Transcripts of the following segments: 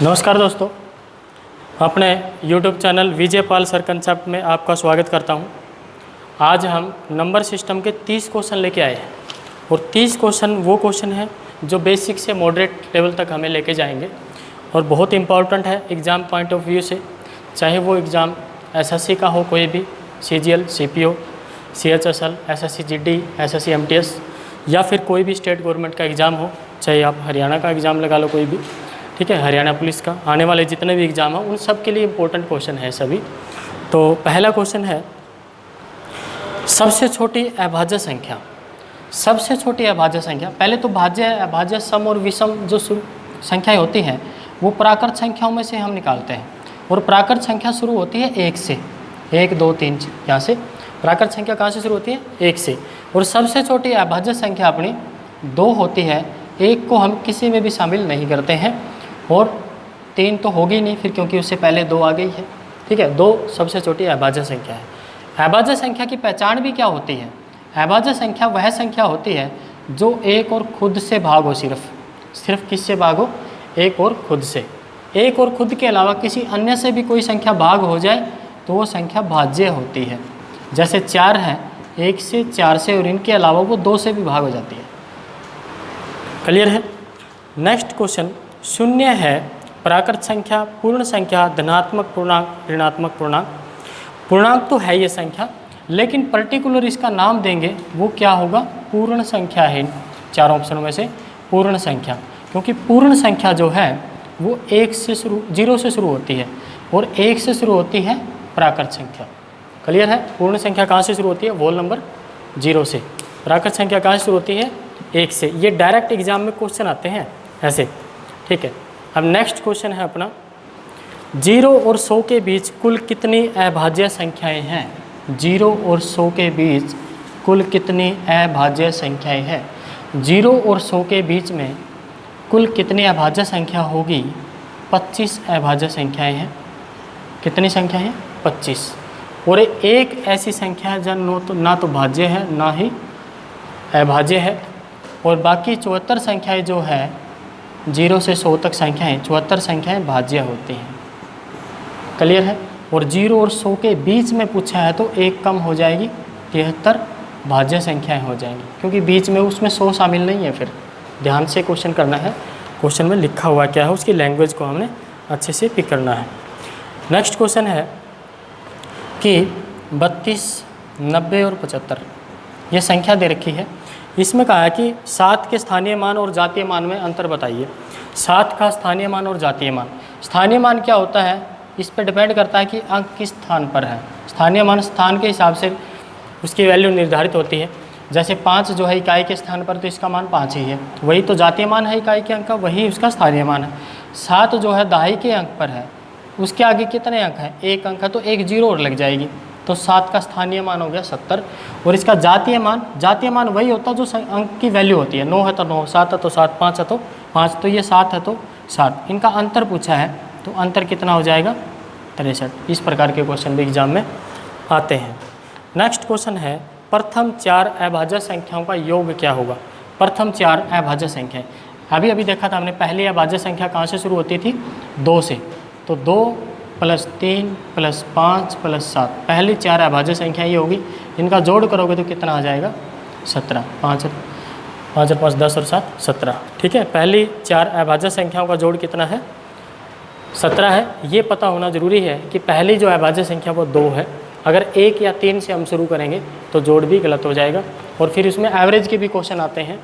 नमस्कार दोस्तों, अपने YouTube channel Vijay Pal sir concept में आपका स्वागत करता हूं। आज हम नंबर सिस्टम के 30 क्वेश्चन लेके आए हैं और 30 क्वेश्चन वो क्वेश्चन हैं जो बेसिक से मॉडरेट लेवल तक हमें लेके जाएंगे और बहुत इंपॉर्टेंट है एग्ज़ाम पॉइंट ऑफ व्यू से। चाहे वो एग्ज़ाम SSC का हो, कोई भी CGL, CPO, CHSL, SSC GD, SSC MTS या फिर कोई भी स्टेट गवर्नमेंट का एग्ज़ाम हो, चाहे आप हरियाणा का एग्ज़ाम लगा लो, कोई भी, ठीक है, हरियाणा पुलिस का, आने वाले जितने भी एग्ज़ाम हैं उन सब के लिए इम्पोर्टेंट क्वेश्चन है सभी। तो पहला क्वेश्चन है, सबसे छोटी अभाज्य संख्या। सबसे छोटी अभाज्य संख्या, पहले तो भाज्य, अभाज्य, सम और विषम जो संख्याएं होती हैं वो प्राकृत संख्याओं में से हम निकालते हैं और प्राकृत संख्या शुरू होती है 1 से, 1 2 3, यहाँ से प्राकृत संख्या कहाँ से शुरू होती है? 1 से। और सबसे छोटी अभाज्य संख्या अपनी 2 होती है। 1 को हम किसी में भी शामिल नहीं करते हैं और 3 तो होगी नहीं फिर, क्योंकि उससे पहले 2 आ गई है, ठीक है। 2 सबसे छोटी अभाज्य संख्या है। अभाज्य संख्या की पहचान भी क्या होती है? अभाज्य संख्या वह संख्या होती है जो एक और खुद से भाग हो, सिर्फ किससे भाग हो? एक और खुद से। एक और खुद के अलावा किसी अन्य से भी कोई संख्या भाग हो जाए तो वो संख्या भाज्य होती है। जैसे 4 है, 1 से, 4 से और इनके अलावा वो 2 से भी भाग हो जाती है। क्लियर है? नेक्स्ट क्वेश्चन, शून्य है प्राकृत संख्या, पूर्ण संख्या, धनात्मक पूर्णांक, ऋणात्मक पूर्णांक। पूर्णांक तो है ये संख्या, लेकिन पर्टिकुलर इसका नाम देंगे वो क्या होगा? पूर्ण संख्या है। इन चारों ऑप्शनों में से पूर्ण संख्या, क्योंकि पूर्ण संख्या जो है वो 1 से शुरू, 0 से शुरू होती है और 1 से शुरू होती है प्राकृत संख्या। क्लियर है? पूर्ण संख्या कहाँ से शुरू होती है? वोल नंबर 0 से। प्राकृत संख्या कहाँ से शुरू होती है? 1 से। ये डायरेक्ट एग्जाम में क्वेश्चन आते हैं ऐसे, ठीक है। अब नेक्स्ट क्वेश्चन है अपना, 0 और 100 के बीच कुल कितनी अभाज्य संख्याएं हैं? 0 और 100 के बीच कुल कितनी अभाज्य संख्याएं हैं? 0 और 100 के बीच में कुल कितनी अभाज्य संख्या होगी? 25 अभाज्य संख्याएं हैं। कितनी संख्या है? 25। और एक ऐसी संख्या है जो ना तो भाज्य है ना ही अभाज्य है, और बाकी 74 संख्याएं जो है 0 से 100 तक संख्याएं, 74 संख्याएं भाज्य होती हैं। क्लियर है? और 0 और 100 के बीच में पूछा है तो एक कम हो जाएगी, 73 भाज्य संख्याएं हो जाएंगी, क्योंकि बीच में उसमें 100 शामिल नहीं है। फिर ध्यान से क्वेश्चन करना है, क्वेश्चन में लिखा हुआ क्या है उसकी लैंग्वेज को हमने अच्छे से पिक करना है। नेक्स्ट क्वेश्चन है कि 32, 90 और 75 ये संख्या दे रखी है। इसमें कहा है कि 7 के स्थानीय मान और जातीय मान में अंतर बताइए। 7 का स्थानीय मान और जातीय मान। स्थानीय मान क्या होता है? इस पर डिपेंड करता है कि अंक किस स्थान पर है। स्थानीय मान स्थान के हिसाब से उसकी वैल्यू निर्धारित होती है। जैसे 5 जो है इकाई के स्थान पर, तो इसका मान 5 ही है, वही तो जातीय मान है इकाई के अंक का, वही उसका स्थानीय मान है। 7 जो है दहाई के अंक पर है, उसके आगे कितने अंक हैं? 1 अंक है, तो 1 0 और लग जाएगी, तो 7 का स्थानीय मान हो गया 70। और इसका जातीय मान वही होता है जो अंक की वैल्यू होती है। 9 है तो 9, 7 है तो 7, 5 है तो 5, तो ये 7 है तो 7। इनका अंतर पूछा है तो अंतर कितना हो जाएगा? 63। इस प्रकार के क्वेश्चन भी एग्जाम में आते हैं। नेक्स्ट क्वेश्चन है, प्रथम 4 अभाज्य संख्याओं का योग क्या होगा? प्रथम 4 अभाज्य संख्याएं, अभी देखा था हमने, पहली अभाज्य संख्या कहाँ से शुरू होती थी? 2 से, तो 2 + 3 + 5 + 7, पहली 4 अभाज्य संख्या ये होगी। इनका जोड़ करोगे तो कितना आ जाएगा? 17। 5 और 5 10 और 7 17, ठीक है। पहली 4 अभाज्य संख्याओं का जोड़ कितना है? 17 है। ये पता होना जरूरी है कि पहली जो अभाज्य संख्या वो 2 है। अगर 1 या 3 से हम शुरू करेंगे तो जोड़ भी गलत हो जाएगा, और फिर उसमें एवरेज के भी क्वेश्चन आते हैं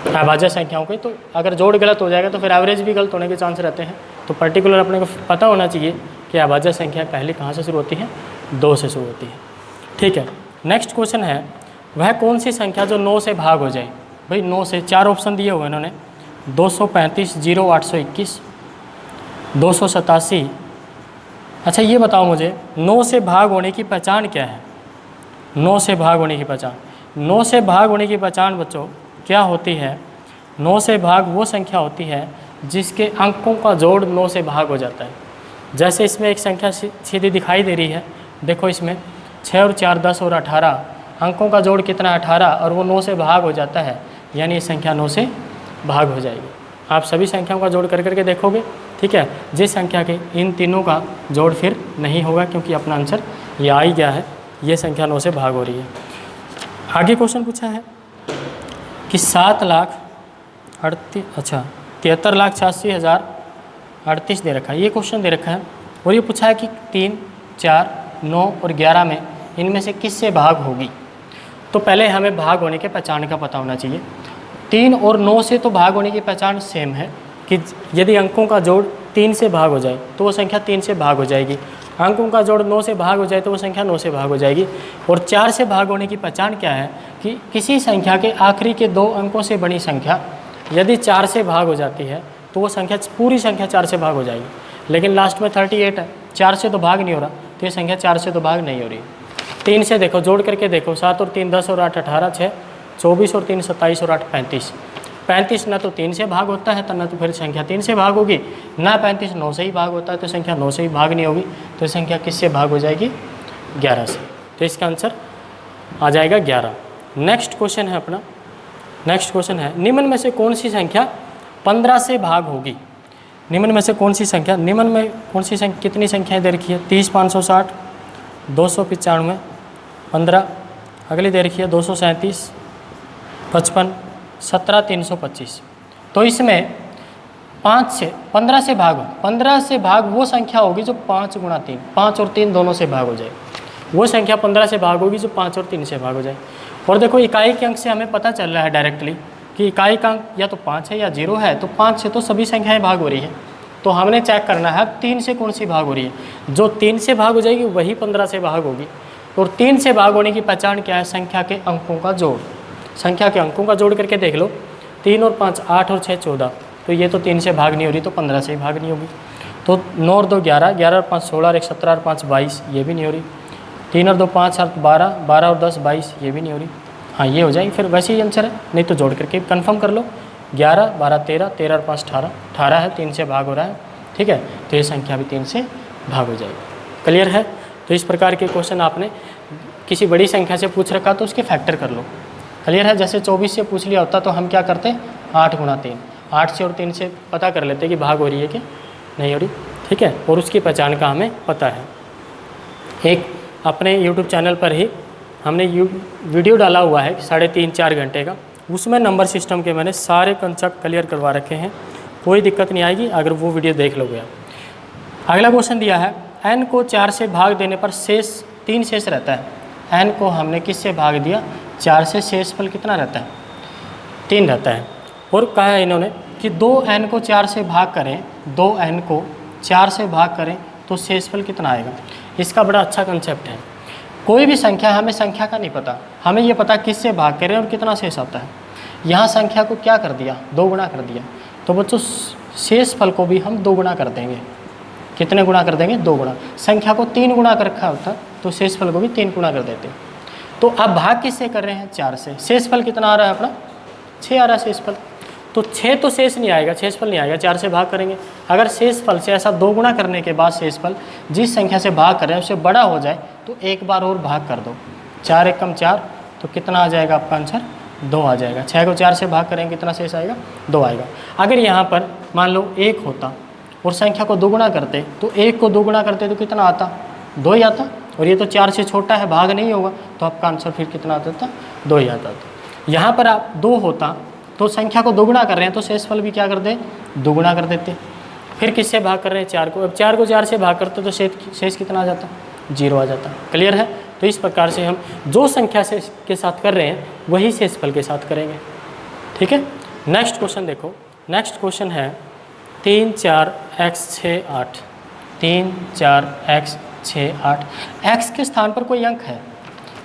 अभाज्य संख्याओं के, तो अगर जोड़ गलत हो जाएगा तो फिर एवरेज भी गलत होने के चांस रहते हैं। तो पर्टिकुलर अपने को पता होना चाहिए कि अभाज्य संख्या पहले कहाँ से शुरू होती है? 2 से शुरू होती है, ठीक है। नेक्स्ट क्वेश्चन है, वह कौन सी संख्या जो 9 से भाग हो जाए? भाई 9 से 4 ऑप्शन दिए हुए इन्होंने, 235, 0, 821, 287। अच्छा ये बताओ मुझे, 9 से भाग होने की पहचान क्या है? 9 से भाग होने की पहचान, 9 से भाग होने की पहचान बच्चों क्या होती है? 9 से भाग वो संख्या होती है जिसके अंकों का जोड़ 9 से भाग हो जाता है। जैसे इसमें एक संख्या सीधी दिखाई दे रही है, देखो इसमें 6 और 4 10 और 18, अंकों का जोड़ कितना? 18, और वो 9 से भाग हो जाता है, यानी ये संख्या 9 से भाग हो जाएगी। आप सभी संख्याओं का जोड़ कर करके देखोगे, ठीक है। जिस संख्या के इन तीनों का जोड़ फिर नहीं होगा, क्योंकि अपना आंसर ये आ ही गया है, ये संख्या 9 से भाग हो रही है। आगे क्वेश्चन पूछा है कि 73,86,038 दे रखा है, ये क्वेश्चन दे रखा है। और ये पूछा है कि 3, 4, 9 और 11 में इनमें से किससे भाग होगी। तो पहले हमें भाग होने के पहचान का पता होना चाहिए। 3 और 9 से तो भाग होने की पहचान सेम है कि यदि अंकों का जोड़ 3 से भाग हो जाए तो वो संख्या 3 से भाग हो जाएगी, अंकों का जोड़ 9 से भाग हो जाए तो वो संख्या 9 से भाग हो जाएगी। और 4 से भाग होने की पहचान क्या है कि किसी संख्या के आखिरी के 2 अंकों से बनी संख्या यदि 4 से भाग हो जाती है तो वो संख्या पूरी संख्या 4 से भाग हो जाएगी। लेकिन लास्ट में 38 है, 4 से तो भाग नहीं हो रहा, तो ये संख्या 4 से तो भाग नहीं हो रही। 3 से देखो, जोड़ करके देखो, 7 और 3 10 और 8 18, 6 24 और 3 27 और 8 35। 35 ना तो 3 से भाग होता है, तो ना तो फिर संख्या 3 से भाग होगी, ना 35 9 से ही भाग होता है, तो संख्या 9 से ही भाग नहीं होगी। तो संख्या किससे भाग हो जाएगी? 11 से। तो इसका आंसर आ जाएगा 11। नेक्स्ट क्वेश्चन है अपना, नेक्स्ट क्वेश्चन है निम्न में से कौन सी संख्या 15 से भाग होगी। निम्न में से कौन सी संख्या, निम्न में कौन सी संख्या, कितनी संख्याएं दे रखी है? 30 560, 295, 15, अगली दे रखी है 237, 55, 17 325। तो इसमें 5 से 15 से भाग, 15 से भाग वो संख्या होगी जो 5 गुणा 3, 5 और 3 दोनों से भाग हो जाए। वो संख्या 15 से भाग होगी जो 5 और 3 से भाग हो जाए। और देखो इकाई के अंक से हमें पता चल रहा है डायरेक्टली कि इकाई का अंक या तो 5 है या 0 है, तो 5 से तो सभी संख्याएं भाग हो रही है। तो हमने चेक करना है 3 से कौन सी भाग हो रही है। जो 3 से भाग हो जाएगी वही 15 से भाग होगी। और 3 से भाग होने की पहचान क्या है? संख्या के अंकों का जोड़। संख्या के अंकों का जोड़ करके देख लो, 3 और 5 8 और 6 14, तो ये तो 3 से भाग नहीं हो रही, तो 15 से ही भाग नहीं होगी। तो 9 और 2 11, 11 और 5 16 और 1 17 और 5 22, ये भी नहीं हो रही। 3 और 2 5 7 12, 12 और 10 22, ये भी नहीं हो रही। हाँ ये हो जाएगी, फिर वैसे ही आंसर है, नहीं तो जोड़ करके कंफर्म कर लो। 11 12 13, 13 और 5 18, 18 है, 3 से भाग हो रहा है, ठीक है। तो ये संख्या भी 3 से भाग हो जाएगी। क्लियर है? तो इस प्रकार के क्वेश्चन आपने किसी बड़ी संख्या से पूछ रखा तो उसके फैक्टर कर लो। क्लियर है? जैसे 24 से पूछ लिया होता तो हम क्या करते? 8 गुणा 3, 8 से और 3 से पता कर लेते कि भाग हो रही है कि नहीं हो रही, ठीक है। और उसकी पहचान का हमें पता है। एक अपने यूट्यूब चैनल पर ही हमने वीडियो डाला हुआ है 3.5 4 घंटे का, उसमें नंबर सिस्टम के मैंने सारे कंसेप्ट क्लियर करवा रखे हैं, कोई दिक्कत नहीं आएगी अगर वो वीडियो देख लोगे आप। अगला क्वेश्चन दिया है n को 4 से भाग देने पर शेष 3 शेष रहता है। n को हमने किससे भाग दिया? 4 से, शेषफल कितना रहता है? 3 रहता है। और कहा है इन्होंने कि 2n को 4 से भाग करें, 2n को 4 से भाग करें तो शेषफल कितना आएगा। इसका बड़ा अच्छा कंसेप्ट है। कोई भी संख्या, हमें संख्या का नहीं पता, हमें ये पता किससे भाग करें और कितना शेष आता है। यहाँ संख्या को क्या कर दिया? 2 गुणा कर दिया। तो बच्चों शेषफल को भी हम 2 गुणा कर देंगे। कितने गुणा कर देंगे? 2 गुणा। संख्या को 3 गुणा कर रखा होता तो शेषफल को भी 3 गुणा कर देते। तो अब भाग किससे कर रहे हैं? 4 से। शेषफल कितना आ रहा है अपना? 6 आ रहा है शेषफल। तो 6 तो शेष नहीं आएगा, शेषफल नहीं आएगा, 4 से भाग करेंगे। अगर शेषफल से ऐसा 2 गुणा करने के बाद शेषफल जिस संख्या से भाग कर रहे हैं उससे बड़ा हो जाए तो एक बार और भाग कर दो। 4 एक कम 4, तो कितना आ जाएगा आपका आंसर? 2 आ जाएगा। 6 को 4 से भाग करेंगे कितना शेष आएगा? 2 आएगा। अगर यहाँ पर मान लो 1 होता और संख्या को 2 गुणा करते तो 1 को 2 गुणा करते तो कितना आता? 2 ही आता। और ये तो 4 से छोटा है, भाग नहीं होगा, तो आपका आंसर फिर कितना आता था? 2 ही आता था। यहाँ पर आप 2 होता तो संख्या को 2 गुणा कर रहे हैं तो शेषफल भी क्या कर दे? 2 गुणा कर देते। फिर किससे भाग कर रहे हैं? 4 को। अब 4 को 4 से भाग करते तो शेष कितना आ जाता? 0 आ जाता। क्लियर है? तो इस प्रकार से हम जो संख्या से के साथ कर रहे हैं वही शेषफल के साथ करेंगे, ठीक है। नेक्स्ट क्वेश्चन देखो। नेक्स्ट क्वेश्चन है 3 4 x 6 8, 3 4 x 6 8। x के स्थान पर कोई अंक है,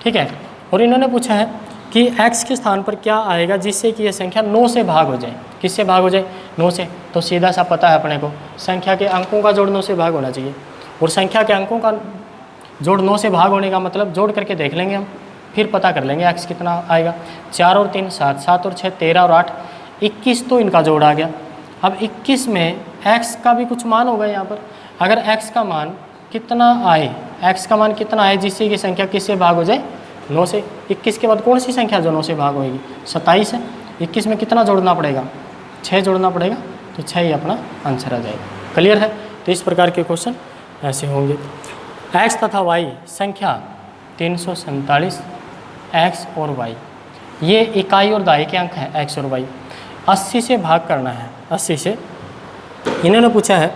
ठीक है। और इन्होंने पूछा है कि x के स्थान पर क्या आएगा जिससे कि यह संख्या 9 से भाग हो जाए। किससे भाग हो जाए? 9 से। तो सीधा सा पता है अपने को, संख्या के अंकों का जोड़ 9 से भाग होना चाहिए। और संख्या के अंकों का जोड़ 9 से भाग होने का मतलब जोड़ करके देख लेंगे हम, फिर पता कर लेंगे x कितना आएगा। 4 और 3 7, 7 और 6 13 और 8 21, तो इनका जोड़ आ गया। अब 21 में x का भी कुछ मान होगा यहाँ पर। अगर x का मान कितना आए, x का मान कितना आए जिससे कि संख्या किससे भाग हो जाए? 9 से। 21 के बाद कौन सी संख्या जो 9 से भाग होगी? 27 है। 21 में कितना जोड़ना पड़ेगा? 6 जोड़ना पड़ेगा, तो 6 ही अपना आंसर आ जाएगा। क्लियर है? तो इस प्रकार के क्वेश्चन ऐसे होंगे। x तथा y संख्या 347, x और y ये इकाई और दहाई के अंक हैं x और y। 80 से भाग करना है, 80 से। इन्होंने पूछा है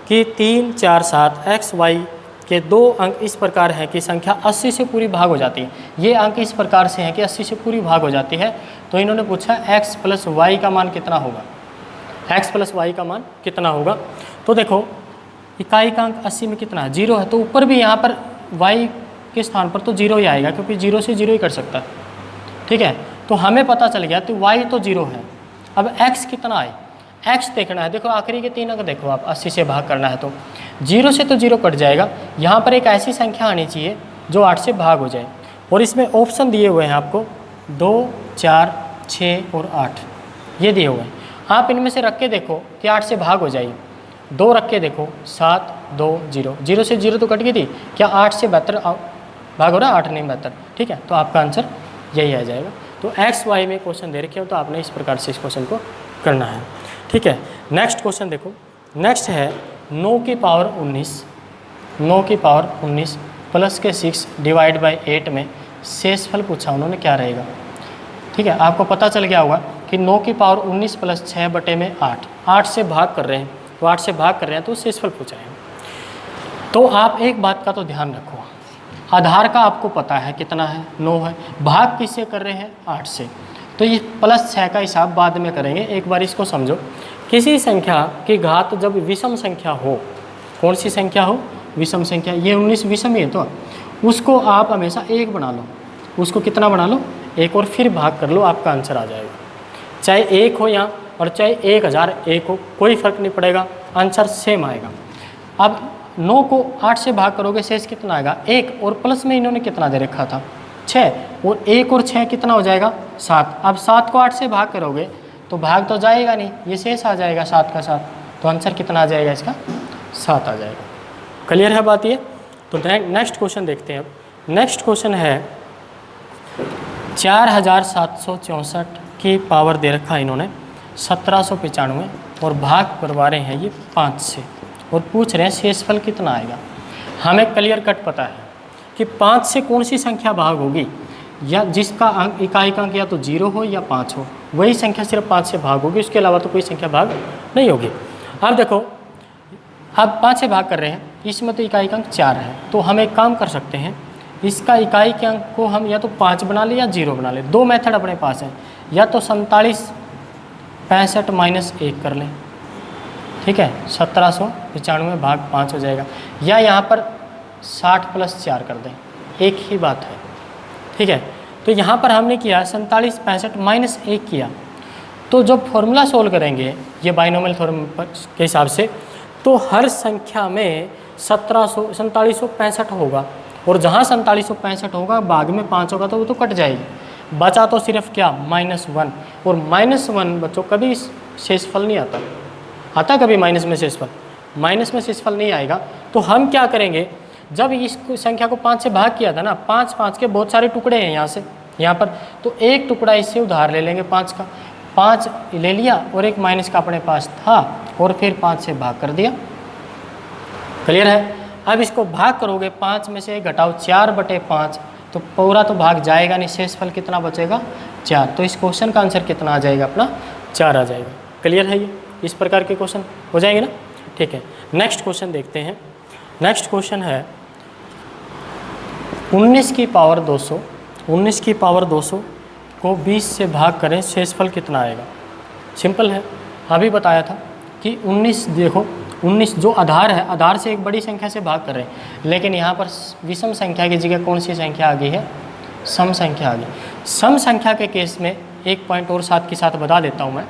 कि 3, 4, 7 x y के दो अंक इस प्रकार हैं कि संख्या 80 से पूरी भाग हो जाती है। ये अंक इस प्रकार से हैं कि 80 से पूरी भाग हो जाती है। तो इन्होंने पूछा x प्लस वाई का मान कितना होगा, x प्लस वाई का मान कितना होगा। तो देखो इकाई का अंक 80 में कितना है, 0 है, तो ऊपर भी यहाँ पर y के स्थान पर तो 0 ही आएगा, क्योंकि 0 से 0 ही कर सकता है। ठीक है, तो हमें पता चल गया तो y तो 0 है। अब x कितना है, x देखना है। देखो आखिरी के 3 अंक देखो आप, 80 से भाग करना है तो 0 से तो 0 कट जाएगा। यहाँ पर एक ऐसी संख्या आनी चाहिए जो 8 से भाग हो जाए, और इसमें ऑप्शन दिए हुए हैं आपको 2, 4, 6 और 8 ये दिए हुए हैं। आप इनमें से रख के देखो कि 8 से भाग हो जाएगी। 2 रख के देखो, 7, 2, 0, 0 से 0 तो कट गई थी, क्या 8 से बेहतर भाग हो रहा है, 8 नहीं बेहतर। ठीक है, तो आपका आंसर यही आ जाएगा। तो x y में क्वेश्चन दे रखे हो तो आपने इस प्रकार से इस क्वेश्चन को करना है। ठीक है, नेक्स्ट क्वेश्चन देखो। नेक्स्ट है 9 की पावर 19, 9 की पावर 19 प्लस के 6 डिवाइड बाई 8 में शेषफल पूछा उन्होंने, क्या रहेगा। ठीक है, आपको पता चल गया होगा कि 9 की पावर 19 प्लस 6 बटे में 8, 8 से भाग कर रहे हैं, तो 8 से भाग कर रहे हैं तो शेषफल पूछा है। तो आप एक बात का तो ध्यान रखो, आधार का आपको पता है कितना है, 9 है, भाग किससे कर रहे हैं, 8 से। तो ये प्लस 6 का हिसाब बाद में करेंगे, एक बार इसको समझो। किसी संख्या की घात जब विषम संख्या हो, कौन सी संख्या हो, विषम संख्या, ये 19 विषम ही है, तो उसको आप हमेशा 1 बना लो, उसको कितना बना लो, 1, और फिर भाग कर लो, आपका आंसर आ जाएगा। चाहे 1 हो यहाँ और चाहे 1001 हो, कोई फर्क नहीं पड़ेगा, आंसर सेम आएगा। अब 9 को 8 से भाग करोगे, शेष कितना आएगा, 1, और प्लस में इन्होंने कितना दे रखा था, 6, और 1 और 6 कितना हो जाएगा, 7। अब 7 को 8 से भाग करोगे तो भाग तो जाएगा नहीं, ये शेष आ जाएगा 7 का 7, तो आंसर कितना आ जाएगा इसका, 7 आ जाएगा। क्लियर है बात ये। तो नेक्स्ट क्वेश्चन देखते हैं। अब नेक्स्ट क्वेश्चन है 4764 की पावर दे रखा है इन्होंने 1795, और भाग करवा रहे हैं ये 5 से, और पूछ रहे हैं शेषफल कितना आएगा। हमें क्लियर कट पता है कि 5 से कौन सी संख्या भाग होगी, या जिसका अंक इकाई का अंक या तो 0 हो या 5 हो, वही संख्या सिर्फ 5 से भाग होगी, उसके अलावा तो कोई संख्या भाग नहीं होगी। अब देखो, अब 5 से भाग कर रहे हैं, इसमें तो इकाई का अंक 4 है, तो हम एक काम कर सकते हैं, इसका इकाई के अंक को हम या तो 5 बना ले या 0 बना ले। 2 मेथड अपने पास है, या तो 4765 - 1 कर लें, ठीक है, 1795 भाग 5 हो जाएगा, या यहाँ पर 60 + 4 कर दें, एक ही बात है। ठीक है, तो यहाँ पर हमने किया 4765 - 1 किया, तो जब फॉर्मूला सोल्व करेंगे ये बाइनोमियल थ्योरम के हिसाब से, तो हर संख्या में 4765 होगा, और जहाँ 4765 होगा भाग में 5 होगा तो वो तो कट जाएगी, बचा तो सिर्फ क्या, -1, और -1 बच्चों कभी शेषफल नहीं आता, आता कभी माइनस में शेषफल, माइनस में शेषफल नहीं आएगा। तो हम क्या करेंगे, जब इस संख्या को 5 से भाग किया था ना, 5 के बहुत सारे टुकड़े हैं यहाँ से यहाँ पर, तो एक टुकड़ा इससे उधार ले लेंगे 5 का, 5 ले लिया और एक माइनस का अपने पास था, और फिर 5 से भाग कर दिया। क्लियर है। अब इसको भाग करोगे, 5 में से घटाओ 4/5, तो पूरा तो भाग जाएगा नहीं, शेषफल कितना बचेगा, 4। तो इस क्वेश्चन का आंसर कितना आ जाएगा अपना, 4 आ जाएगा। क्लियर है, ये इस प्रकार के क्वेश्चन हो जाएंगे ना। ठीक है, नेक्स्ट क्वेश्चन देखते हैं। नेक्स्ट क्वेश्चन है 19 की पावर 200, 19 की पावर 200 को 20 से भाग करें, शेषफल कितना आएगा। सिंपल है, अभी बताया था कि 19, देखो 19 जो आधार है, आधार से एक बड़ी संख्या से भाग कर रहे हैं, लेकिन यहाँ पर विषम संख्या की जगह कौन सी संख्या आ गई है, सम संख्या आ गई। सम संख्या के केस में एक पॉइंट और साथ के साथ बता देता हूँ मैं,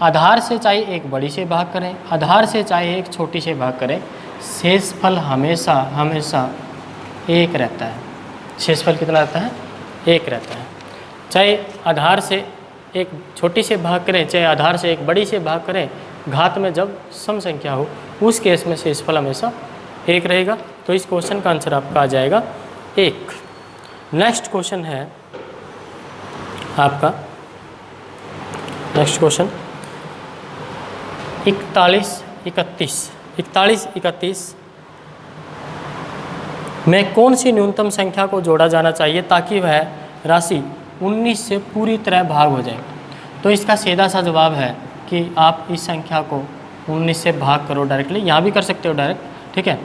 आधार से चाहे एक बड़ी से भाग करें, आधार से चाहे एक छोटी से भाग करें, शेषफल हमेशा हमेशा 1 रहता है। शेषफल कितना रहता है, 1 रहता है। चाहे आधार से एक छोटी से भाग करें, चाहे आधार से एक बड़ी से भाग करें, घात में जब सम संख्या हो उस केस में शेषफल हमेशा 1 रहेगा। तो इस क्वेश्चन का आंसर आपका आ जाएगा 1। नेक्स्ट क्वेश्चन है आपका, नेक्स्ट क्वेश्चन 41, 31, 41, 31 में कौन सी न्यूनतम संख्या को जोड़ा जाना चाहिए ताकि वह राशि 19 से पूरी तरह भाग हो जाए? तो इसका सीधा सा जवाब है कि आप इस संख्या को 19 से भाग करो डायरेक्टली, यहाँ भी कर सकते हो डायरेक्ट, ठीक है।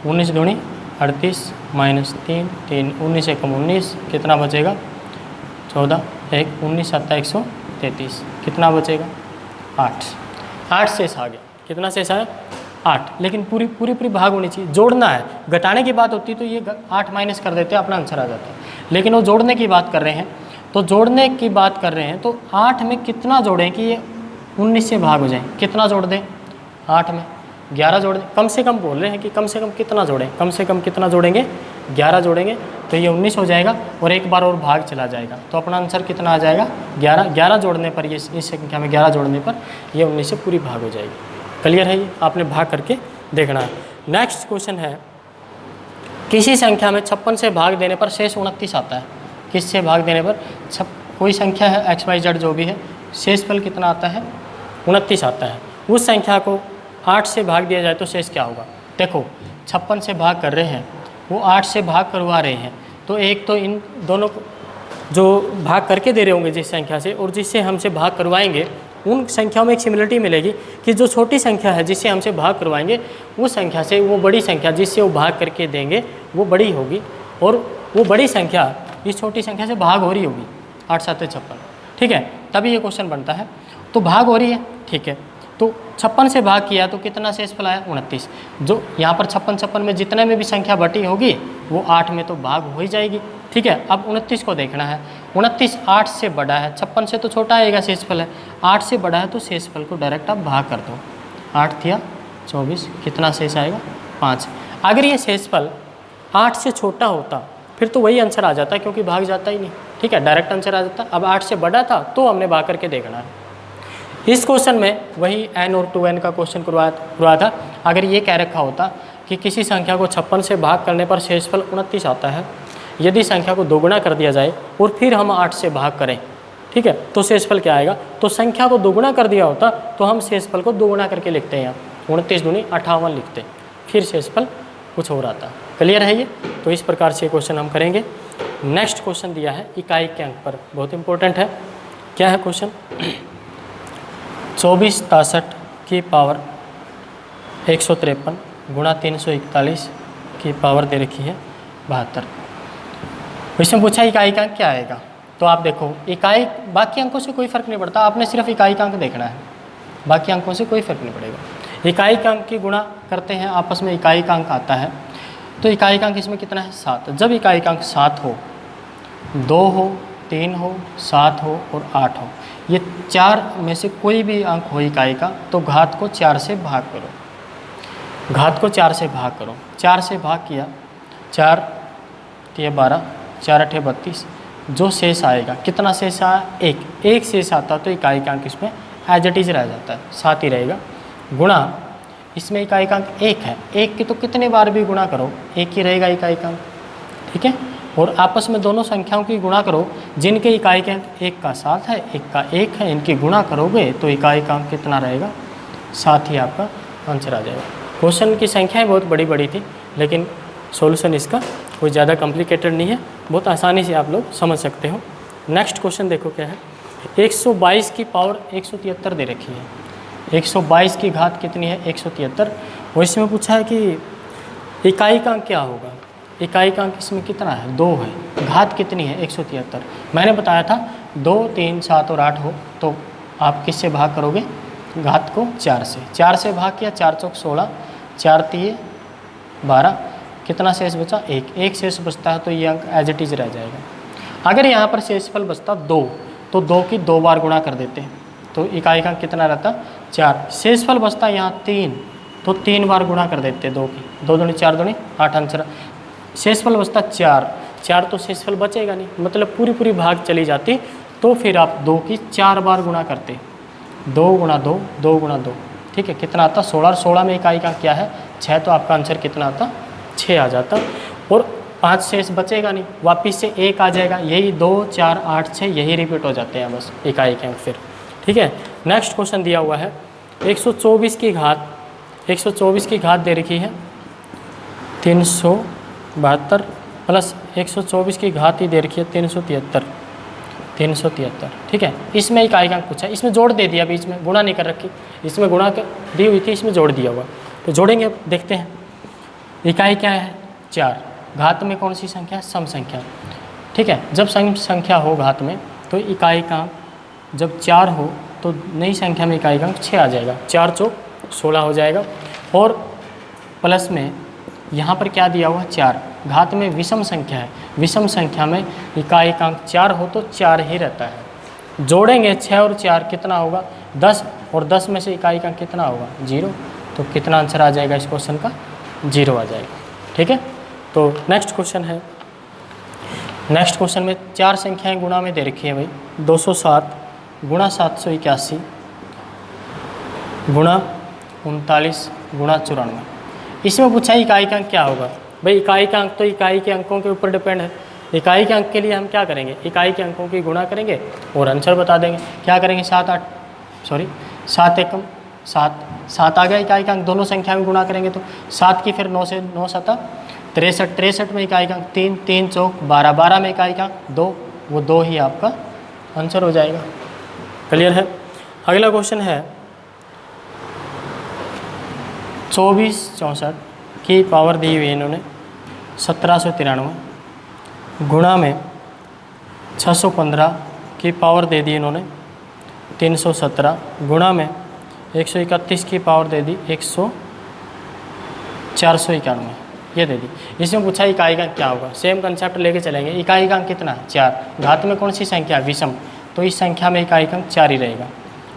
19 दूनी 38 माइनस 3, 3 19 एकम 19, कितना बचेगा 14, 1 19 7 133, कितना बचेगा 8, 8 शेष आ गया। कितना शेष आया 8, लेकिन पूरी भाग होनी चाहिए। जोड़ना है, घटाने की बात होती तो ये 8 माइनस कर देते अपना आंसर आ जाता है, लेकिन वो जोड़ने की बात कर रहे हैं। तो जोड़ने की बात कर रहे हैं तो 8 में कितना जोड़ें कि ये 19 से भाग हो जाए? कितना जोड़ दें 8 में? 11 जोड़ दें, कम से कम बोल रहे हैं कि कम से कम कितना जोड़ें, कम से कम कितना जोड़ेंगे 11 जोड़ेंगे तो ये 19 हो जाएगा और एक बार और भाग चला जाएगा, तो अपना आंसर कितना आ जाएगा 11। 11 जोड़ने पर ये इस संख्या में 11 जोड़ने पर ये 19 से पूरी भाग हो जाएगी। क्लियर है? ये आपने भाग करके देखना है। नेक्स्ट क्वेश्चन है, किसी संख्या में 56 से भाग देने पर शेष 29 आता है। किससे भाग देने पर? कोई संख्या है XYZ जो भी है, शेषफल कितना आता है 29 आता है। उस संख्या को 8 से भाग दिया जाए तो शेष क्या होगा? देखो 56 से भाग कर रहे हैं, वो 8 से भाग करवा रहे हैं, तो एक तो इन दोनों को जो भाग करके दे रहे होंगे जिस संख्या से और जिससे हमसे भाग करवाएंगे, उन संख्याओं में एक सिमिलरिटी मिलेगी कि जो छोटी संख्या है जिससे हमसे भाग करवाएंगे उस संख्या से वो बड़ी संख्या जिससे वो भाग करके देंगे वो बड़ी होगी, और वो बड़ी संख्या इस छोटी संख्या से भाग हो रही होगी 8 7 56, ठीक है। तभी ये क्वेश्चन बनता है। तो भाग हो रही है, ठीक है, तो 56 से भाग किया तो कितना शेषफल आया 29। जो यहाँ पर 56 में जितने में भी संख्या बटी होगी वो 8 में तो भाग हो ही जाएगी, ठीक है। अब 29 को देखना है। 29 8 से बड़ा है, 56 से तो छोटा आएगा शेषफल है, 8 से बड़ा है तो शेषफल को डायरेक्ट आप भाग कर दो। 8 थिया 24, कितना शेष आएगा 5। अगर ये शेषफल 8 से छोटा होता फिर तो वही आंसर आ जाता, क्योंकि भाग जाता ही नहीं, ठीक है, डायरेक्ट आंसर आ जाता। अब 8 से बड़ा था तो हमने भाग करके देखना है। इस क्वेश्चन में वही n और 2n का क्वेश्चन करवाया था। अगर ये कह रखा होता कि किसी संख्या को 56 से भाग करने पर शेषफल 29 आता है, यदि संख्या को दोगुना कर दिया जाए और फिर हम 8 से भाग करें, ठीक है, तो शेषफल क्या आएगा? तो संख्या को दोगुना कर दिया होता तो हम शेषफल को दोगुना करके लिखते हैं, यहाँ 29 दूनी 58 लिखते, फिर शेषफल कुछ और आता। क्लियर है ये? तो इस प्रकार से क्वेश्चन हम करेंगे। नेक्स्ट क्वेश्चन दिया है इकाई के अंक पर, बहुत इंपॉर्टेंट है। क्या है क्वेश्चन? 24 63 की पावर 153 गुणा 341 की पावर दे रखी है 72। इसमें पूछा इकाई का अंक क्या आएगा? तो आप देखो इकाई, बाकी अंकों से कोई फर्क नहीं पड़ता, आपने सिर्फ इकाई का अंक देखना है, बाकी अंकों से कोई फर्क नहीं पड़ेगा। इकाई का अंक की गुणा करते हैं आपस में, इकाई का अंक आता है, तो इकाई का अंक इसमें कितना है 7। जब इकाई का अंक 7 हो, 2 हो, 3 हो, 7 हो और 8 हो, ये 4 में से कोई भी अंक हो इकाई का, तो घात को 4 से भाग करो। घात को 4 से भाग करो। 4 से भाग किया, 4 ये 12, 4 8 32, जो शेष आएगा, कितना शेष आया 1। 1 शेष आता तो इकाई का अंक इसमें एज इट इज रह जाता है, 7 ही रहेगा। गुणा इसमें इकाई का अंक 1 है, 1 की तो कितने बार भी गुणा करो 1 ही रहेगा इकाई का अंक, ठीक है। और आपस में दोनों संख्याओं की गुणा करो, जिनके इकाई के अंक 1 का 7 है, 1 का 1 है, इनकी गुणा करोगे तो इकाई का अंक कितना रहेगा 7 ही आपका आंसर आ जाएगा। क्वेश्चन की संख्याएं बहुत बड़ी बड़ी थी, लेकिन सॉल्यूशन इसका कोई ज़्यादा कॉम्प्लिकेटेड नहीं है, बहुत आसानी से आप लोग समझ सकते हो। नेक्स्ट क्वेश्चन देखो क्या है। 122 की पावर 173 दे रखी है। 122 की घात कितनी है 173, और इसमें पूछा है कि इकाई का अंक क्या होगा। इकाई का अंक इसमें कितना है 2 है, घात कितनी है 173। मैंने बताया था 2 3 7 और 8 हो तो आप किससे भाग करोगे, घात को 4 से। 4 से भाग किया, 4 चौक 16, 4 तिये 12, कितना शेष बचा 1। 1 शेष बचता है तो ये अंक एज इट इज रह जाएगा। अगर यहाँ पर शेषफल बचता 2 तो 2 की 2 बार गुणा कर देते हैं, तो इकाई का कितना रहता 4। शेषफल बचता यहाँ 3 तो 3 बार गुणा कर देते 2 की, 2 दूनी 4 दूनी 8 आंसर। शेषफल बचता 4 तो शेषफल बचेगा नहीं, मतलब पूरी भाग चली जाती, तो फिर आप 2 की 4 बार गुणा करते, 2 गुणा 2, 2 गुणा 2, ठीक है, कितना आता 16। और 16 में इकाई का क्या है 6, तो आपका आंसर कितना आता 6 आ जाता। और 5 शेष बचेगा नहीं, वापिस से 1 आ जाएगा, यही 2 4 8 6 यही रिपीट हो जाते हैं बस इकाई के अंक फिर, ठीक है। नेक्स्ट क्वेश्चन दिया हुआ है 124 की घात दे रखी है 372 प्लस 124 की घात ही दे रखी है 373, ठीक है। इसमें इकाई-अंक पूछा है, इसमें जोड़ दे दिया, बीच में गुणा नहीं कर रखी, इसमें गुणा दी हुई थी, इसमें जोड़ दिया हुआ। तो जोड़ेंगे, देखते हैं। इकाई क्या है 4, घात में कौन सी संख्या है, सम संख्या, ठीक है। जब सम संख्या हो घात में तो इकाई का जब 4 हो तो नई संख्या में इकाई का अंक 6 आ जाएगा, 4 चौक 16 हो जाएगा। और प्लस में यहाँ पर क्या दिया हुआ 4, घात में विषम संख्या है, विषम संख्या में इकाई का अंक 4 हो तो 4 ही रहता है। जोड़ेंगे 6 और 4 कितना होगा 10, और 10 में से इकाई का अंक कितना होगा 0, तो कितना आंसर आ जाएगा इस क्वेश्चन का 0 आ जाएगा, ठीक है। तो नेक्स्ट क्वेश्चन है, नेक्स्ट क्वेश्चन में 4 संख्याएं गुणा में दे रखी है भाई, 207 गुणा 781 गुणा 39 गुणा 94। इसमें पूछा इकाई का अंक क्या होगा। भाई इकाई का अंक तो इकाई के अंकों के ऊपर डिपेंड है। इकाई के अंक के लिए हम क्या करेंगे, इकाई के अंकों की गुणा करेंगे और आंसर बता देंगे। क्या करेंगे 7 एकम 7 आ गया इकाई का अंक, दोनों संख्या में गुणा करेंगे तो 7 की फिर 9 से 9 7 63 में इकाई का अंक 3, 3 चौक 12, 12 में इकाई का अंक 2, वो 2 ही आपका आंसर हो जाएगा। क्लियर है। अगला क्वेश्चन है 2464 की पावर दी हुई है इन्होंने 1793 गुणा में 615 की पावर दे दी इन्होंने 317 गुणा में 131 की पावर दे दी 491, ये दे दी। इसमें पूछा इकाई का क्या होगा, सेम कंसेप्ट लेके चलेंगे। इकाई का अंक कितना है 4, घात में कौन सी संख्या है विषम, तो इस संख्या में इकाई का अंक 4 ही रहेगा।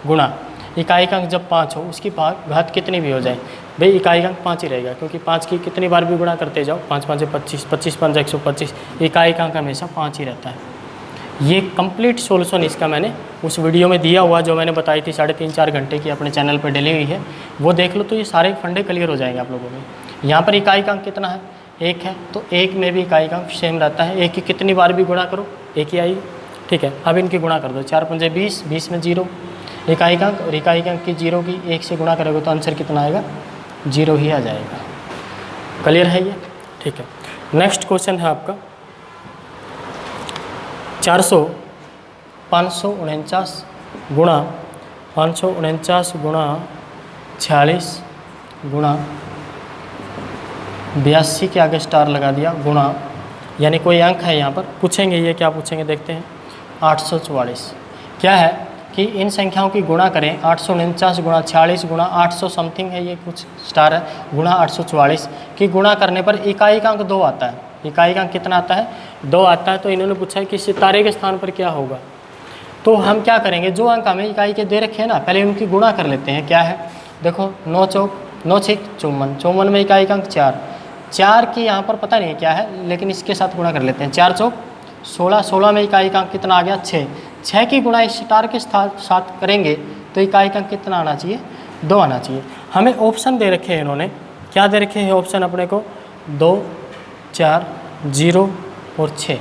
गुणा इकाई का अंक जब 5 हो उसकी घात कितनी भी हो जाए, भाई इकाई का अंक 5 ही रहेगा, क्योंकि 5 की कितनी बार भी गुणा करते जाओ, 5 5 25, 25 5 125, इकाई का अंक हमेशा 5 ही रहता है। ये कंप्लीट सॉल्यूशन इसका मैंने उस वीडियो में दिया हुआ, जो मैंने बताई थी 3.5-4 घंटे की अपने चैनल पर डली हुई है, वो देख लो तो ये सारे फंडे क्लियर हो जाएंगे आप लोगों में। यहाँ पर इकाई का अंक कितना है 1 है, तो 1 में भी इकाई का अंक सेम रहता है, 1 की कितनी बार भी गुणा करो 1 ही आएगी, ठीक है। अब इनकी गुणा कर दो, 4 5 20, 20 में 0 इकाई का अंक, और इकाई का अंक की 0 की 1 से गुणा करोगे तो आंसर कितना आएगा 0 ही आ जाएगा। क्लियर है ये, ठीक है। नेक्स्ट क्वेश्चन है आपका 549 गुणा 549 गुणा 46 गुणा 82 के आगे स्टार लगा दिया गुणा, यानी कोई अंक है यहाँ पर, पूछेंगे ये क्या पूछेंगे देखते हैं। 844 क्या है कि इन संख्याओं की गुणा करें, 849 गुणा 46 गुणा 800 समथिंग है, ये कुछ स्टार है, गुणा 844 की गुणा करने पर इकाई का अंक 2 आता है। इकाई का अंक कितना आता है 2 आता है। तो इन्होंने पूछा है कि सितारे के स्थान पर क्या होगा, तो हम क्या करेंगे, जो अंक हमें इकाई के दे रखे हैं ना, पहले उनकी गुणा कर लेते हैं। क्या है देखो 9 चौक 9 6 54, 54 में इकाई का अंक 4, 4 की यहाँ पर पता नहीं क्या है, लेकिन इसके साथ गुणा कर लेते हैं। 4 चौक 16, 16 में इकाई का अंक कितना आ गया 6, 6 की गुणा इस स्टार के साथ करेंगे तो इकाई का अंक कितना आना चाहिए 2 आना चाहिए। हमें ऑप्शन दे रखे हैं इन्होंने, क्या दे रखे हैं ऑप्शन अपने को 2 4 0 और 6,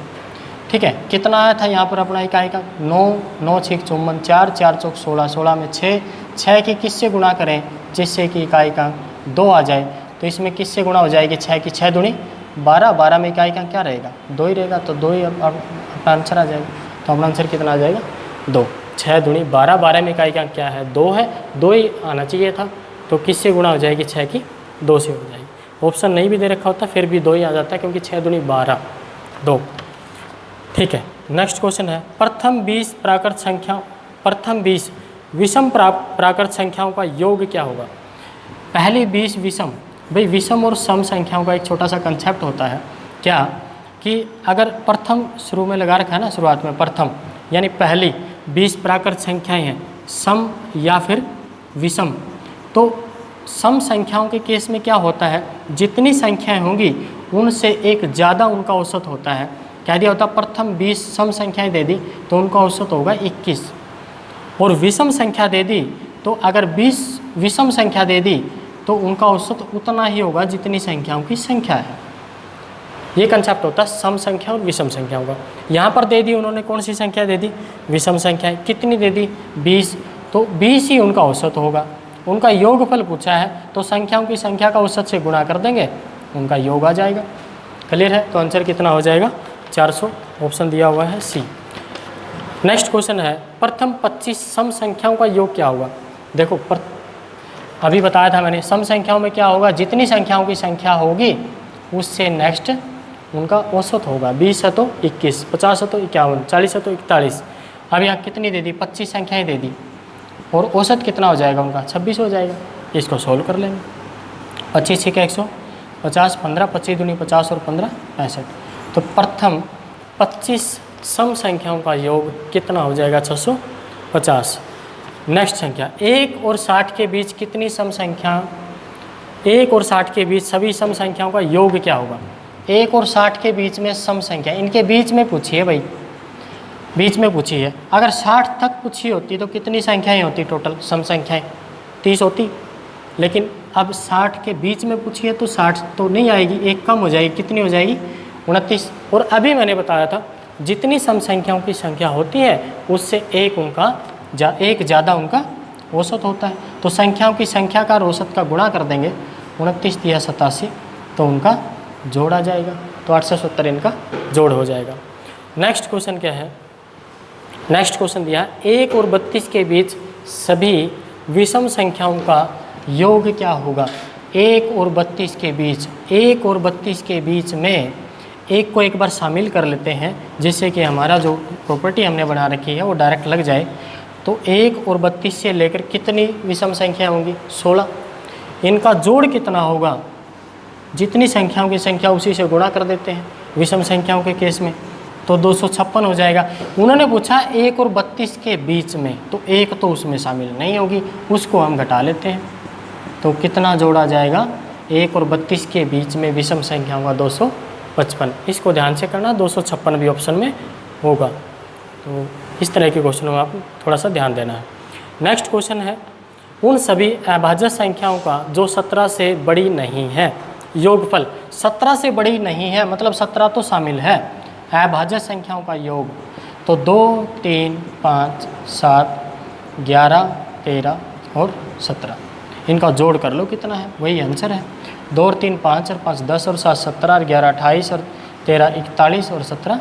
ठीक है। कितना आया था यहाँ पर अपना इकाई का 9 9 6 54, 4 4 चौक 16, 16 में 6, 6 की किससे गुणा करें जिससे कि इकाई का 2 आ जाए, तो इसमें किससे गुणा हो जाएगी 6 की 6 दूनी 12, 12 में इकाई का क्या रहेगा 2 ही रहेगा, तो 2 ही अपना आंसर आ जाएगा। तो अपना आंसर कितना आ जाएगा 2, 6 दूनी 12, 12 में इकाई का क्या है 2 है, 2 ही आना चाहिए था, तो किससे गुणा हो जाएगी 6 की 2 से हो जाएगी। ऑप्शन नहीं भी दे रखा होता फिर भी 2 ही आ जाता है, क्योंकि 6 दूनी 12 2, ठीक है। नेक्स्ट क्वेश्चन है प्रथम 20 प्राकृत विषम प्राकृत संख्याओं का योग क्या होगा। पहली 20 विषम, भाई विषम और सम संख्याओं का एक छोटा सा कंसेप्ट होता है क्या, कि अगर प्रथम शुरू में लगा रखा है ना, शुरुआत में प्रथम यानी पहली 20 प्राकृत संख्याएं हैं सम या फिर विषम, तो सम संख्याओं के केस में क्या होता है, जितनी संख्याएं होंगी उनसे एक ज़्यादा उनका औसत होता है। क्या दिया होता है, प्रथम 20 सम संख्याएं दे दी तो उनका औसत होगा 21, और विषम संख्या दे दी तो अगर 20 विषम संख्या दे दी तो उनका औसत उतना ही होगा जितनी संख्याओं की संख्या है। ये कंसेप्ट होता है सम संख्या और विषम संख्याओं का। यहाँ पर दे दी उन्होंने कौन सी संख्या दे दी, विषम संख्या, कितनी दे दी 20, तो 20 ही उनका औसत होगा। उनका योगफल पूछा है तो संख्याओं की संख्या का औसत से गुणा कर देंगे, उनका योग आ जाएगा। क्लियर है? तो आंसर कितना हो जाएगा? 400। ऑप्शन दिया हुआ है सी। नेक्स्ट क्वेश्चन है प्रथम 25 सम संख्याओं का योग क्या होगा। देखो अभी बताया था मैंने, सम संख्याओं में क्या होगा, जितनी संख्याओं की संख्या होगी उससे नेक्स्ट उनका औसत होगा। 20 है तो 21, 50 है तो 51, 40 है तो 41। अब यहाँ कितनी दे दी? 25 संख्याएं दे दी और औसत कितना हो जाएगा उनका? 26 हो जाएगा। इसको सोल्व कर लेंगे। 25 का 150, 15, 25 दूनी 50 और 15 65। तो प्रथम 25 सम संख्याओं का योग कितना हो जाएगा? 650। नेक्स्ट संख्या 1 और 60 के बीच कितनी सम संख्या, 1 और 60 के बीच सभी सम संख्याओं का योग क्या होगा? 1 और 60 के बीच में सम संख्या, इनके बीच में पूछी है भाई, बीच में पूछी है। अगर 60 तक पूछी होती तो कितनी संख्याएं होती टोटल सम संख्याएं? 30 होती। लेकिन अब 60 के बीच में पूछी है तो 60 तो नहीं आएगी, एक कम हो जाएगी। कितनी हो जाएगी? 29। और अभी मैंने बताया था जितनी सम संख्याओं की संख्या होती है उससे एक ज़्यादा उनका औसत होता है। तो संख्याओं की संख्या का और औसत का गुणा कर देंगे, 29 या 87, तो उनका जोड़ आ जाएगा। तो 870 इनका जोड़ हो जाएगा। नेक्स्ट क्वेश्चन क्या है? नेक्स्ट क्वेश्चन दिया है 1 और 32 के बीच सभी विषम संख्याओं का योग क्या होगा। 1 और 32 के बीच, 1 और 32 के बीच में एक को एक बार शामिल कर लेते हैं जिससे कि हमारा जो प्रॉपर्टी हमने बना रखी है वो डायरेक्ट लग जाए। तो 1 और 32 से लेकर कितनी विषम संख्या होंगी? 16। इनका जोड़ कितना होगा? जितनी संख्याओं की संख्या उसी से गुणा कर देते हैं विषम संख्याओं के केस में, तो 256 हो जाएगा। उन्होंने पूछा 1 और 32 के बीच में, तो 1 तो उसमें शामिल नहीं होगी, उसको हम घटा लेते हैं। तो कितना जोड़ आ जाएगा? 1 और 32 के बीच में विषम संख्याओं का 255। इसको ध्यान से करना, 256 भी ऑप्शन में होगा। तो इस तरह के क्वेश्चनों में आप थोड़ा सा ध्यान देना है। नेक्स्ट क्वेश्चन है उन सभी अभाज्य संख्याओं का जो 17 से बड़ी नहीं है योगफल। 17 से बड़ी नहीं है मतलब 17 तो शामिल है। अभाज्य संख्याओं का योग तो 2, 3, 5, 7, 11, 13 और 17, इनका जोड़ कर लो कितना है, वही आंसर है। 2 और 3 5 और 5 10 और 7 17 और 11 28 और 13 41 और 17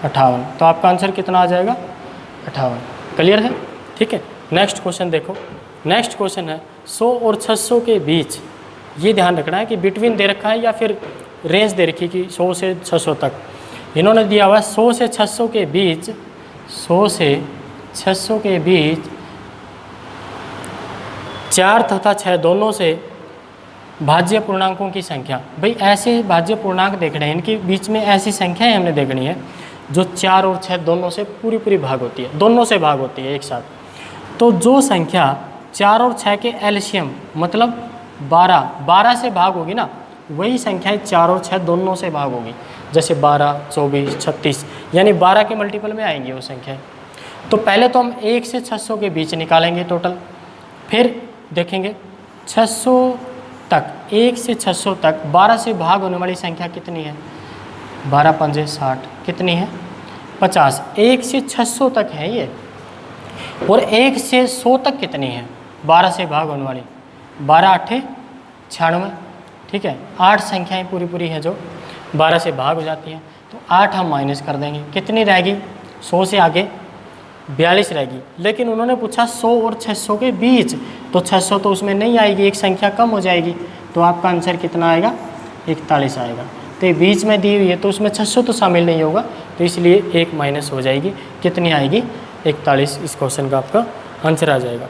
58। तो आपका आंसर कितना आ जाएगा? 58। क्लियर है? ठीक है। नेक्स्ट क्वेश्चन देखो। नेक्स्ट क्वेश्चन है 100 और 600 के बीच, ये ध्यान रखना है कि बिटवीन दे रखा है या फिर रेंज दे रखी कि 100 से 600 तक। इन्होंने दिया हुआ 100 से 600 के बीच, 100 से 600 के बीच 4 तथा 6 दोनों से भाज्य पूर्णांकों की संख्या। भाई ऐसे भाज्य पूर्णांक देखने हैं, इनके बीच में ऐसी संख्याएं हमने देखनी है जो 4 और 6 दोनों से पूरी भाग होती है, दोनों से भाग होती है एक साथ। तो जो संख्या 4 और 6 के एलसीएम मतलब 12 से भाग होगी ना, वही संख्याएं 4 और 6 दोनों से भाग होगी। जैसे 12, 24, 36, यानी 12 के मल्टीपल में आएंगी वो संख्याएं। तो पहले तो हम 1 से 600 के बीच निकालेंगे टोटल, फिर देखेंगे 600 तक, 1 से 600 तक 12 से भाग होने वाली संख्या कितनी है? 12 पंजे 60, कितनी है? 50। 1 से 600 तक है ये। और 1 से 100 तक कितनी है 12 से भाग होने वाली? 12 8 96। ठीक है, 8 संख्याएं पूरी हैं जो 12 से भाग हो जाती हैं। तो 8 हम माइनस कर देंगे, कितनी रहेगी? 100 से आगे 42 रहेगी। लेकिन उन्होंने पूछा 100 और 600 के बीच, तो 600 तो उसमें नहीं आएगी, एक संख्या कम हो जाएगी। तो आपका आंसर कितना आएगा? 41 आएगा। तो ये बीच में दी हुई है तो उसमें 600 तो शामिल नहीं होगा, तो इसलिए 1 माइनस हो जाएगी। कितनी आएगी? 41। इस क्वेश्चन का आपका आंसर आ जाएगा।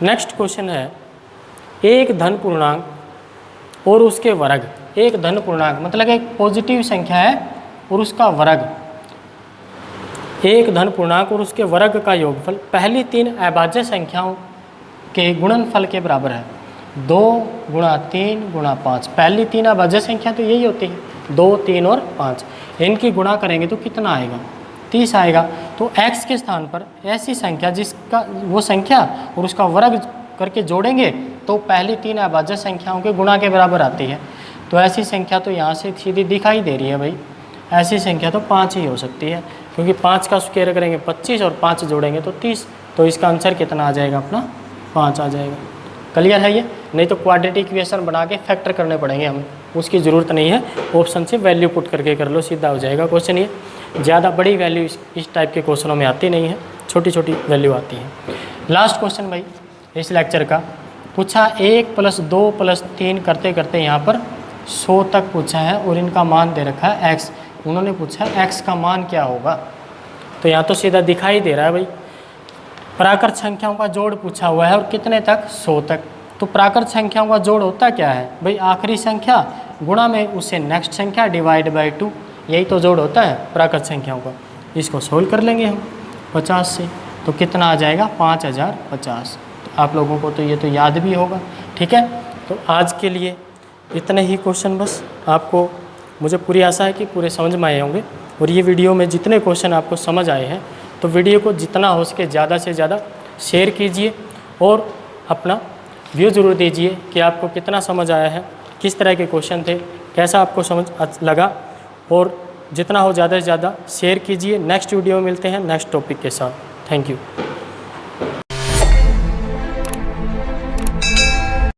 नेक्स्ट क्वेश्चन है एक धन पूर्णांक और उसके वर्ग। एक धन पूर्णांक मतलब एक पॉजिटिव संख्या है और उसका वर्ग, एक धन पूर्णांक और उसके वर्ग का योगफल पहली 3 अभाज्य संख्याओं के गुणनफल के बराबर है। 2 गुणा 3 गुणा 5। पहली 3 अभाज्य संख्या तो यही होती है, 2, 3 और 5। इनकी गुणा करेंगे तो कितना आएगा? 30 आएगा। तो x के स्थान पर ऐसी संख्या जिसका वो संख्या और उसका वर्ग करके जोड़ेंगे तो पहली 3 अभाज्य संख्याओं के गुणा के बराबर आती है। तो ऐसी संख्या तो यहाँ से सीधी दिखाई दे रही है भाई, ऐसी संख्या तो 5 ही हो सकती है, क्योंकि 5 का स्क्वायर करेंगे 25 और 5 जोड़ेंगे तो 30। तो इसका आंसर कितना आ जाएगा अपना? 5 आ जाएगा। क्लियर है ये? नहीं तो क्वाड्रेटिक इक्वेशन बना के फैक्टर करने पड़ेंगे हमें, उसकी ज़रूरत नहीं है। ऑप्शन से वैल्यू पुट करके कर लो, सीधा हो जाएगा क्वेश्चन। ये ज़्यादा बड़ी वैल्यू इस टाइप के क्वेश्चनों में आती नहीं है, छोटी छोटी वैल्यू आती है। लास्ट क्वेश्चन भाई इस लेक्चर का पूछा 1 + 2 + 3 करते करते यहाँ पर 100 तक पूछा है और इनका मान दे रखा है x। उन्होंने पूछा x का मान क्या होगा, तो यहाँ तो सीधा दिखाई दे रहा है भाई, प्राकृत संख्याओं का जोड़ पूछा हुआ है और कितने तक, 100 तक। तो प्राकृत संख्याओं का जोड़ होता क्या है भाई, आखिरी संख्या गुणा में उससे नेक्स्ट संख्या /2, यही तो जोड़ होता है प्राकृत संख्याओं का। इसको सोल्व कर लेंगे हम 50 से, तो कितना आ जाएगा 5050। तो आप लोगों को तो ये तो याद भी होगा। ठीक है, तो आज के लिए इतने ही क्वेश्चन बस। आपको मुझे पूरी आशा है कि पूरे समझ में आए होंगे, और ये वीडियो में जितने क्वेश्चन आपको समझ आए हैं तो वीडियो को जितना हो सके ज़्यादा से ज़्यादा शेयर कीजिए और अपना व्यू ज़रूर दीजिए कि आपको कितना समझ आया है, किस तरह के क्वेश्चन थे, कैसा आपको समझ लगा, और जितना हो ज़्यादा से ज़्यादा शेयर कीजिए। नेक्स्ट वीडियो में मिलते हैं नेक्स्ट टॉपिक के साथ। Thank you.